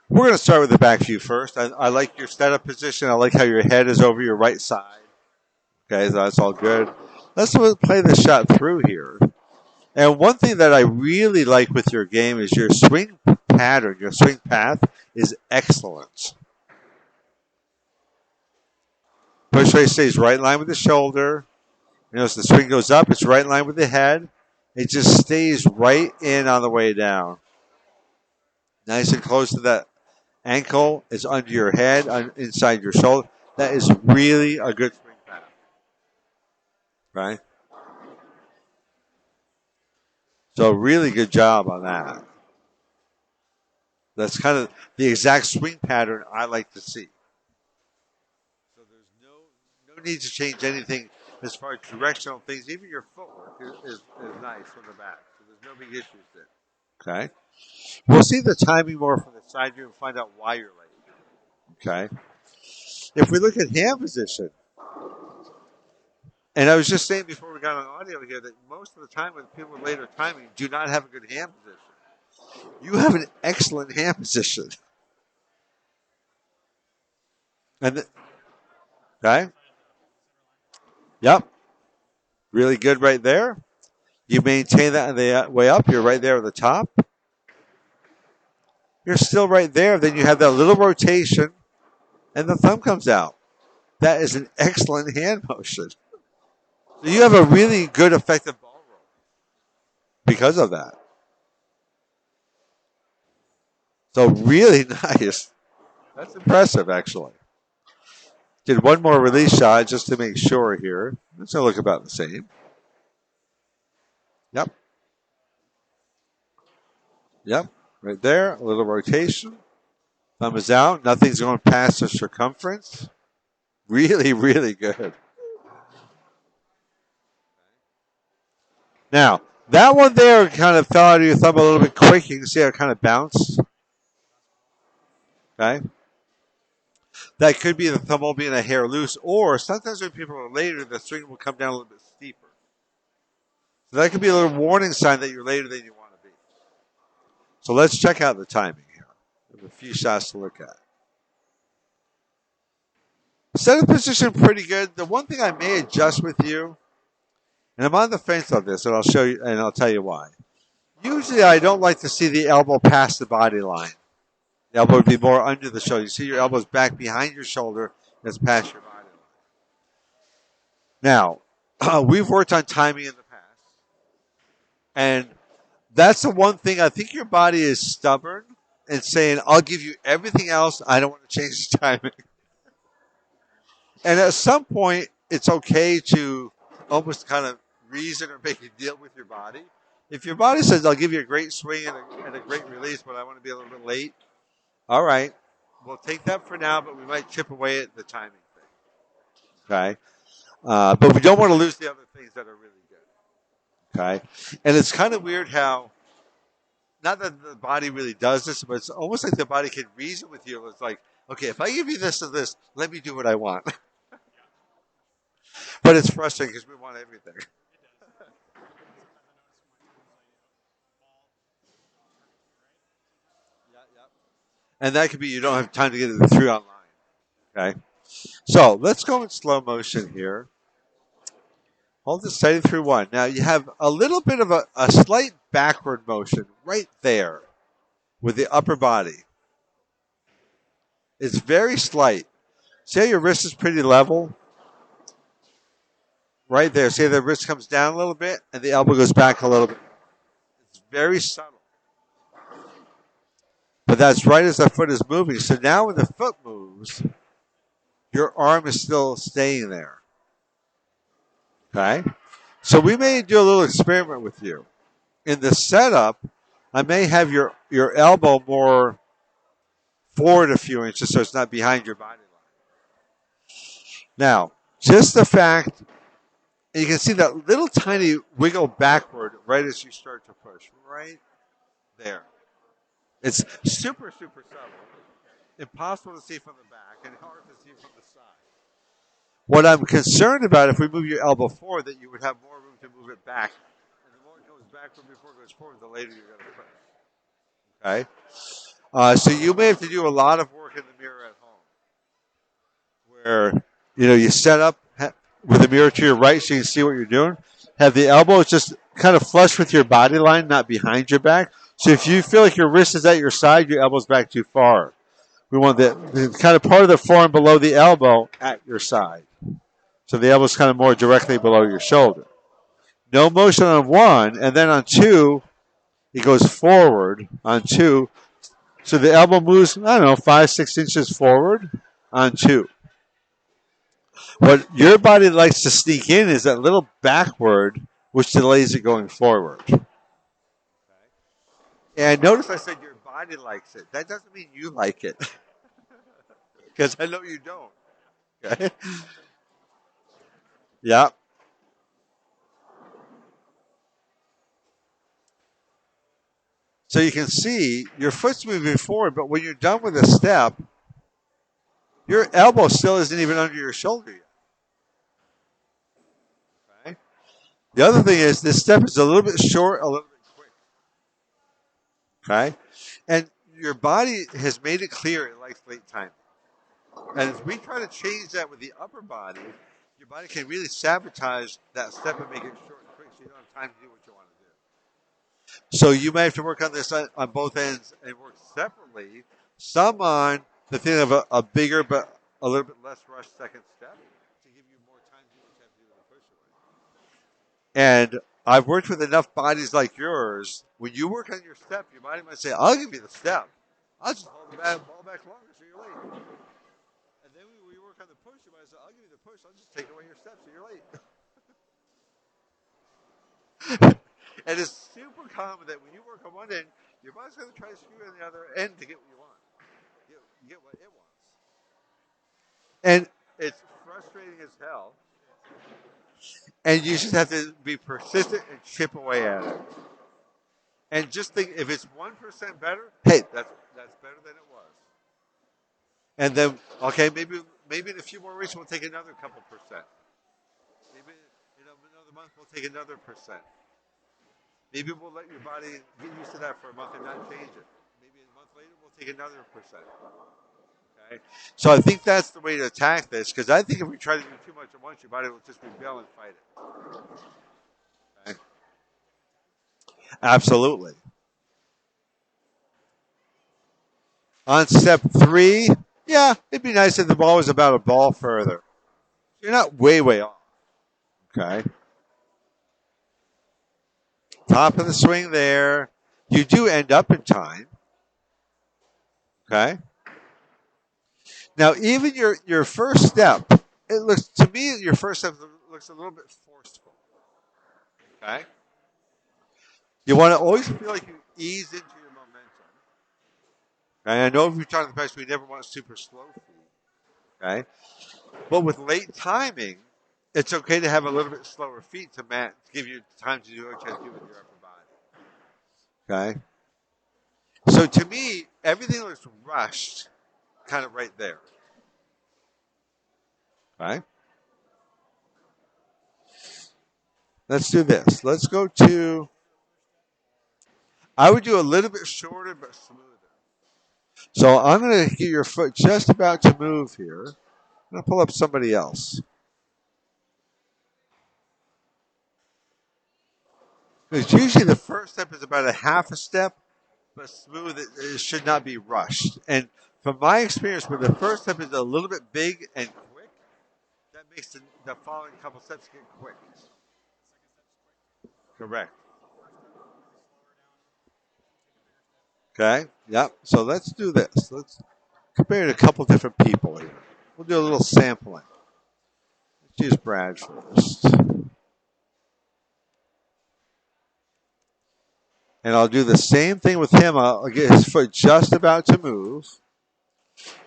We're going to start with the back view first. I like your setup position. I like how your head is over your right side. Okay, so that's all good. Let's play the shot through here. And one thing that I really like with your game is your swing pattern, your swing path is excellent. Push rate stays right in line with the shoulder. You know, as the swing goes up, it's right in line with the head. It just stays right in on the way down. Nice and close to that ankle. It's under your head, inside your shoulder. That is really a good swing path. Right? So really good job on that. That's kind of the exact swing pattern I like to see. So there's no need to change anything as far as directional things. Even your footwork is nice from the back. So there's no big issues there. Okay. We'll see the timing more from the side view and find out why you're late. Okay. If we look at hand position, and I was just saying before we got on audio here that most of the time when people with later timing do not have a good hand position. You have an excellent hand position. And okay. Yep. Really good right there. You maintain that on the way up. You're right there at the top. You're still right there. Then you have that little rotation, and the thumb comes out. That is an excellent hand motion. So you have a really good, effective ball roll because of that. So really nice. That's impressive, actually. Did one more release shot just to make sure here. It's going to look about the same. Yep. Yep. Right there. A little rotation. Thumb is out. Nothing's going past the circumference. Really, really good. Now, that one there kind of fell out of your thumb a little bit quick. You can see how it kind of bounced. Okay. That could be the thumb will being a hair loose, or sometimes when people are later, the string will come down a little bit steeper. So that could be a little warning sign that you're later than you want to be. So let's check out the timing here. We have a few shots to look at. Setup position pretty good. The one thing I may adjust with you, and I'm on the fence on this, and I'll show you, and I'll tell you why. Usually, I don't like to see the elbow past the body line. The elbow would be more under the shoulder. You see your elbows back behind your shoulder as past your body line. Now, we've worked on timing in the past, and that's the one thing. I think your body is stubborn and saying, I'll give you everything else. I don't want to change the timing. And at some point, it's okay to almost kind of reason or make a deal with your body. If your body says, I'll give you a great swing and a great release, but I want to be a little bit late, all right, we'll take that for now, but we might chip away at the timing thing. Okay? But we don't want to lose the other things that are really good. Okay? And it's kind of weird how, not that the body really does this, but it's almost like the body can reason with you. It's like, okay, if I give you this and this, let me do what I want. But it's frustrating because we want everything. And that could be you don't have time to get it through online. Okay? So let's go in slow motion here. Hold it steady through one. Now you have a little bit of a slight backward motion right there with the upper body. It's very slight. See how your wrist is pretty level? Right there. See how the wrist comes down a little bit and the elbow goes back a little bit. It's very subtle. But that's right as the foot is moving. So now when the foot moves, your arm is still staying there. Okay? So we may do a little experiment with you. In the setup, I may have your elbow more forward a few inches so it's not behind your body line. Now, just the fact, you can see that little tiny wiggle backward right as you start to push. Right there. It's super, super subtle. Impossible to see from the back and hard to see from the side. What I'm concerned about, if we move your elbow forward, that you would have more room to move it back. And the more it goes backward before it goes forward, the later you're going to push. Okay? So you may have to do a lot of work in the mirror at home, where you set up with the mirror to your right so you can see what you're doing. Have the elbows just kind of flush with your body line, not behind your back. So if you feel like your wrist is at your side, your elbow's back too far. We want the kind of part of the forearm below the elbow at your side. So the elbow's kind of more directly below your shoulder. No motion on one, and then on two, it goes forward on two. So the elbow moves, I don't know, 5, 6 inches forward on two. What your body likes to sneak in is that little backward, which delays it going forward. And notice I said your body likes it. That doesn't mean you like it, because I know you don't. Okay? Yeah. So you can see your foot's moving forward, but when you're done with a step, your elbow still isn't even under your shoulder yet. Okay? The other thing is this step is a little bit short, a little bit quick. Okay? And your body has made it clear it likes late timing. And as we try to change that with the upper body, your body can really sabotage that step and make it short and quick so you don't have time to do what you want to do. So you may have to work on this on both ends and work separately. Some on the thing of a bigger but a little bit less rushed second step to give you more time to do what you have to do with the push away. And I've worked with enough bodies like yours. When you work on your step, your body might say, I'll give you the step. I'll just hold the ball back longer so you're late. And then when we work on the push, you might say, I'll give you the push. I'll just take away your steps so you're late. And it's super common that when you work on one end, your body's going to try to screw in the other end to get what you want. Get what it wants. And it's frustrating as hell. And you just have to be persistent and chip away at it. And just think, if it's 1% better, hey, that's better than it was. And then, okay, maybe in a few more weeks we'll take another couple percent. Maybe in another month we'll take another percent. Maybe we'll let your body get used to that for a month and not change it. Maybe a month later we'll take another percent. Okay? So I think that's the way to attack this, because I think if we try to do too much at once, your body will just rebel and fight it. Okay? Absolutely. On step 3, yeah, it'd be nice if the ball was about a ball further. You're not way off. Okay. Top of the swing there. You do end up in time. Okay. Now, even your first step, it looks to me your first step looks a little bit forceful. Okay. You want to always feel like you ease into your momentum. Okay? I know if we've talked in the past, we never want super slow feet. Okay. But with late timing, it's okay to have a little bit slower feet to give you time to do what you have to do with your upper body. Okay. So to me, everything looks rushed, kind of right there. Okay. Let's do this. Let's go to. I would do a little bit shorter but smoother. So I'm going to get your foot just about to move here. I'm going to pull up somebody else. Because usually the first step is about a half a step, but smooth. It should not be rushed. And from my experience, when the first step is a little bit big and quick, that makes the following couple steps get quick. Correct. Okay. Yep. So let's do this. Let's compare to a couple different people here. We'll do a little sampling. Let's use Brad first. And I'll do the same thing with him. I'll get his foot just about to move.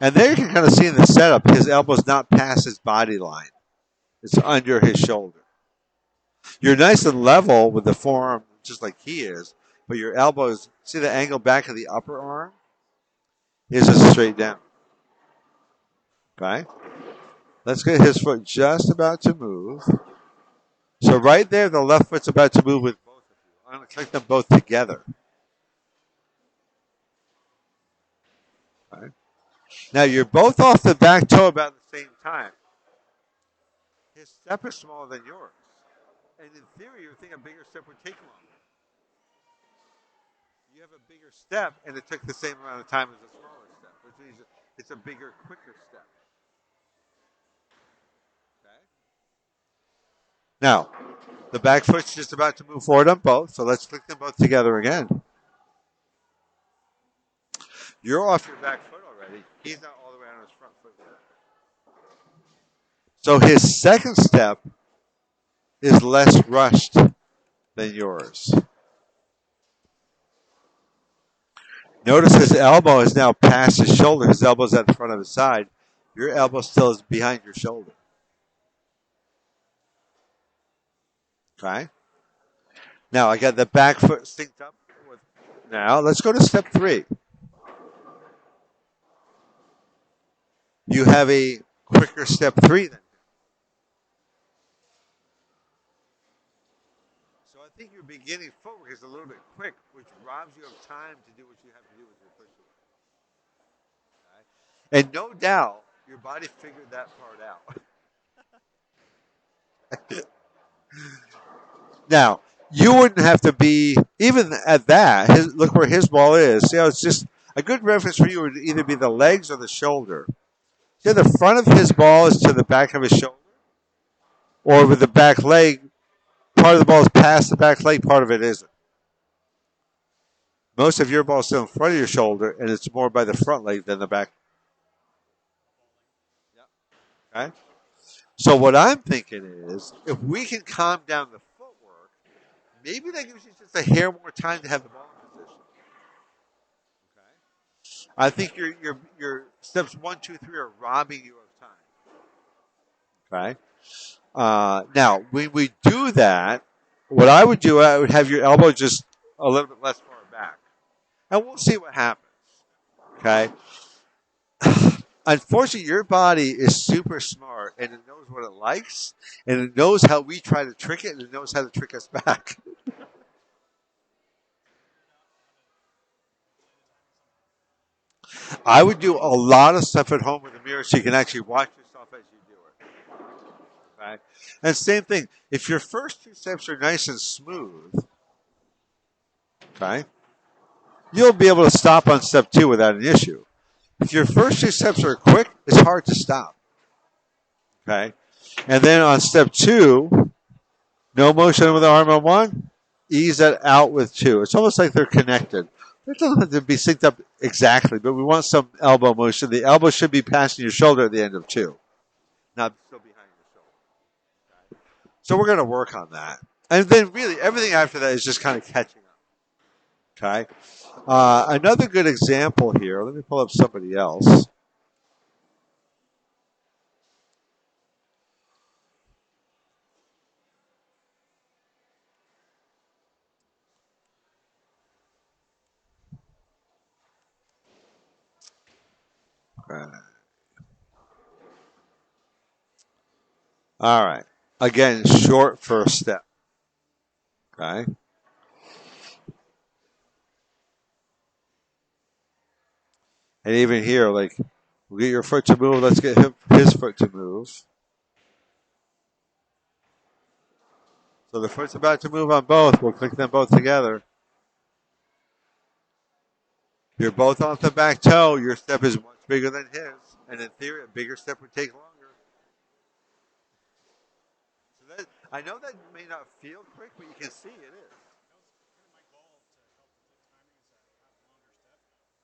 And there you can kind of see in the setup, his elbow's not past his body line. It's under his shoulder. You're nice and level with the forearm, just like he is, but your elbows, see the angle back of the upper arm? Is just straight down. Okay? Let's get his foot just about to move. So right there, the left foot's about to move with both of you. I'm going to click them both together. Okay? Now you're both off the back toe about the same time. His step is smaller than yours. And in theory, you would think a bigger step would take longer. You have a bigger step, and it took the same amount of time as a smaller step, which means it's a bigger, quicker step. Okay? Now, the back foot's just about to move forward on both, so let's click them both together again. You're off your back foot already. He's not all the way on his front foot yet. So his second step is less rushed than yours. Notice his elbow is now past his shoulder. His elbow's at the front of his side. Your elbow still is behind your shoulder. Okay? Now I got the back foot synced up with. Now let's go to step 3. You have a quicker step 3 than him. So I think your beginning footwork is a little bit quick, which robs you of time to do what you have to do with your push away. Okay? And no doubt, your body figured that part out. Now, you wouldn't have to be, even at that, look where his ball is. See how it's just a good reference for you would either be the legs or the shoulder. See, the front of his ball is to the back of his shoulder, or with the back leg, part of the ball is past the back leg, part of it isn't. Most of your ball is still in front of your shoulder, and it's more by the front leg than the back. Okay? So what I'm thinking is, if we can calm down the footwork, maybe that gives you just a hair more time to have the ball in position. Okay? I think your steps 1, 2, 3 are robbing you of time. Okay? Now, when we do that, what I would do, I would have your elbow just a little bit less far back. And we'll see what happens. Okay? Unfortunately, your body is super smart and it knows what it likes and it knows how we try to trick it and it knows how to trick us back. I would do a lot of stuff at home with a mirror so you can actually watch yourself as you do it. Okay? And same thing, if your first 2 steps are nice and smooth, okay, you'll be able to stop on step 2 without an issue. If your first 2 steps are quick, it's hard to stop. Okay? And then on step 2, no motion with the arm on 1, ease that out with 2. It's almost like they're connected. It doesn't have to be synced up exactly, but we want some elbow motion. The elbow should be passing your shoulder at the end of 2, not still behind your shoulder. Okay? So we're going to work on that. And then really everything after that is just kind of catching up. Okay? Another good example here, let me pull up somebody else. Okay. All right. Again, short first step. Okay. And even here, like, we'll get your foot to move. Let's get his foot to move. So the foot's about to move on both. We'll click them both together. You're both off the back toe. Your step is much bigger than his. And in theory, a bigger step would take longer. So that, I know that may not feel quick, but you can see it is.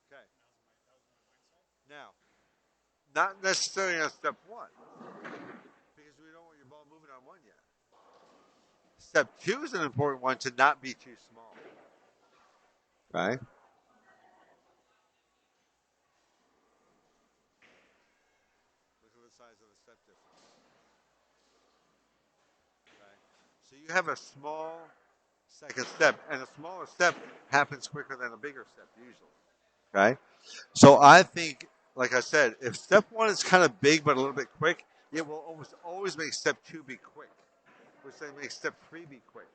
Okay. Now, not necessarily on step 1, because we don't want your ball moving on 1 yet. Step 2 is an important one to not be too small. Okay? Look at the size of the step difference. Okay? So you have a small second step, and a smaller step happens quicker than a bigger step usually. Okay? So I think, like I said, if step 1 is kind of big but a little bit quick, it will almost always make step 2 be quick, which then makes step 3 be quick.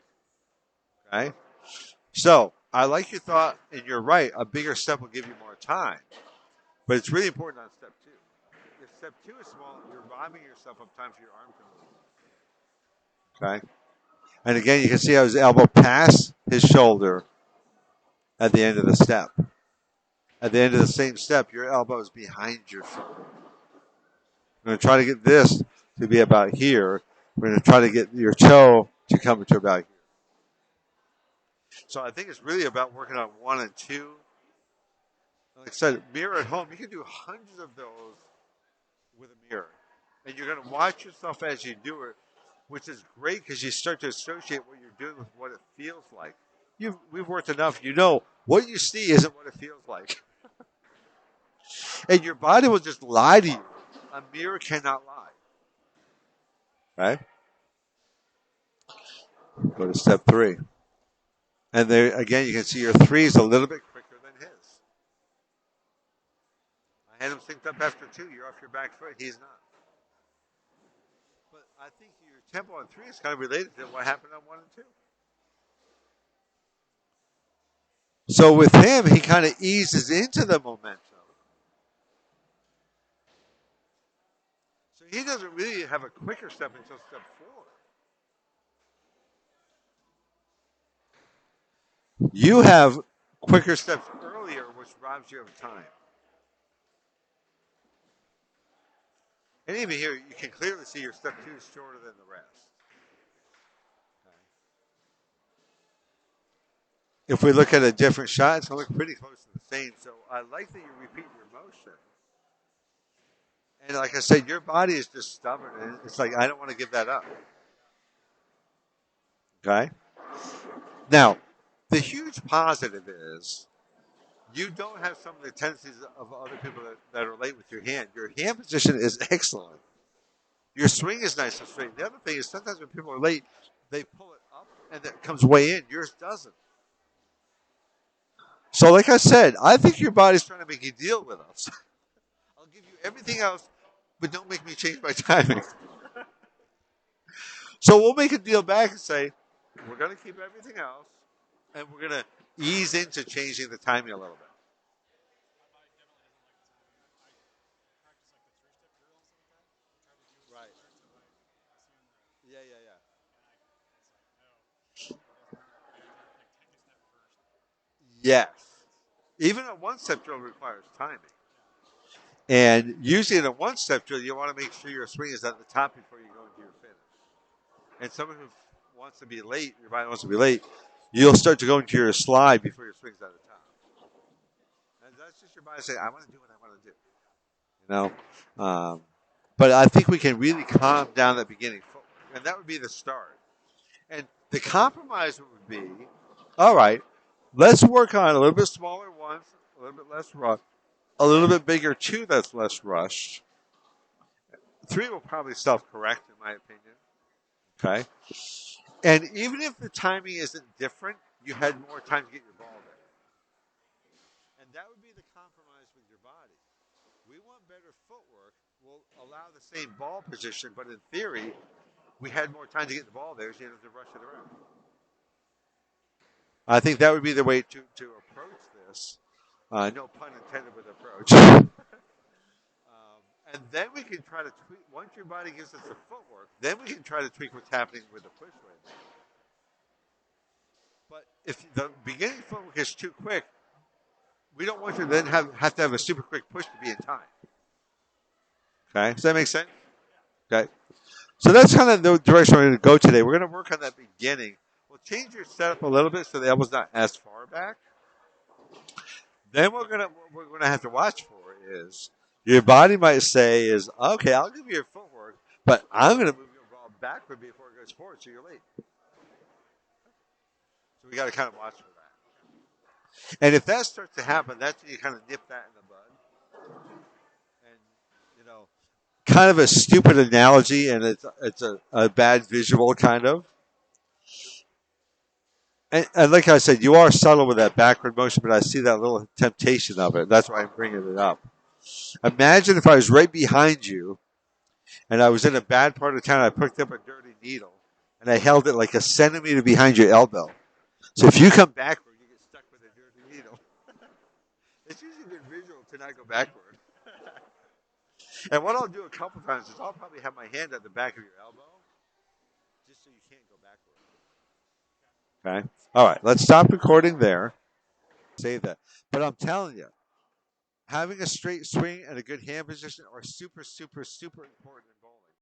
Okay? So I like your thought, and you're right. A bigger step will give you more time. But it's really important on step two. If step two is small, you're robbing yourself of time for your arm to move. Okay? And again, you can see how his elbow passed his shoulder at the end of the step. At the end of the same step, your elbow is behind your shoulder. We're going to try to get this to be about here. We're going to try to get your toe to come to about here. So I think it's really about working on one and two. Like I said, mirror at home, you can do hundreds of those with a mirror. And you're going to watch yourself as you do it, which is great because you start to associate what you're doing with what it feels like. We've worked enough. You know, what you see isn't what it feels like. And your body will just lie to you. A mirror cannot lie. Right? Go to step three. And there again, you can see your three is a little bit quicker than his. I had him synced up after two. You're off your back foot. He's not. But I think your tempo on three is kind of related to what happened on one and two. So with him, he kind of eases into the momentum. So he doesn't really have a quicker step until step four. You have quicker steps earlier, which robs you of time. And even here, you can clearly see your step two is shorter than the rest. Okay. If we look at a different shot, it's going to look pretty close to the same. So I like that you repeat your motion. And like I said, your body is just stubborn. And it's like, I don't want to give that up. Okay? Now, the huge positive is you don't have some of the tendencies of other people that are late with your hand. Your hand position is excellent. Your swing is nice and straight. The other thing is sometimes when people are late, they pull it up and it comes way in. Yours doesn't. So like I said, I think your body's trying to make a deal with us. I'll give you everything else, but don't make me change my timing. So we'll make a deal back and say, we're going to keep everything else, and we're going to ease into changing the timing a little bit. Right. Yeah, yeah, yeah. Yes. Even a one-step drill requires timing. And usually in a one-step drill, you want to make sure your swing is at the top before you go into your finish. And someone who wants to be late, your body wants to be late, you'll start to go into your slide before your swing's at the top. And that's just your body saying, I want to do what I want to do. You know? But I think we can really calm down that beginning footwork. And that would be the start. And the compromise would be, all right, let's work on a little bit smaller ones, a little bit less rush, a little bit bigger two that's less rushed. Three will probably self-correct, in my opinion. Okay? And even if the timing isn't different, you had more time to get your ball there. And that would be the compromise with your body. We want better footwork. We'll allow the same ball position, but in theory, we had more time to get the ball there, so you don't have to rush it around. I think that would be the way to approach this. No pun intended with approach. And then we can try to tweak. Once your body gives us the footwork, then we can try to tweak what's happening with the push right now. But if the beginning footwork is too quick, we don't want you to then have to have a super quick push to be in time. Okay, does that make sense? Okay, so that's kind of the direction we're going to go today. We're going to work on that beginning. We'll change your setup a little bit so the elbow's not as far back. Then what we're gonna have to watch for is your body might say is okay, I'll give you your footwork, but I'm gonna move your ball backward before it goes forward, so you're late. So we got to kind of watch for that. And if that starts to happen, that's when you kind of nip that in the bud. And you know, kind of a stupid analogy, and it's a bad visual kind of. And like I said, you are subtle with that backward motion, but I see that little temptation of it. That's why I'm bringing it up. Imagine if I was right behind you and I was in a bad part of town. I picked up a dirty needle and I held it like a centimeter behind your elbow. So if you come backward, you get stuck with a dirty needle. It's usually a good visual to not go backward. And what I'll do a couple times is I'll probably have my hand at the back of your elbow, just so you can't go backward. Okay. All right. Let's stop recording there. Say that. But I'm telling you, having a straight swing and a good hand position are super, super, super important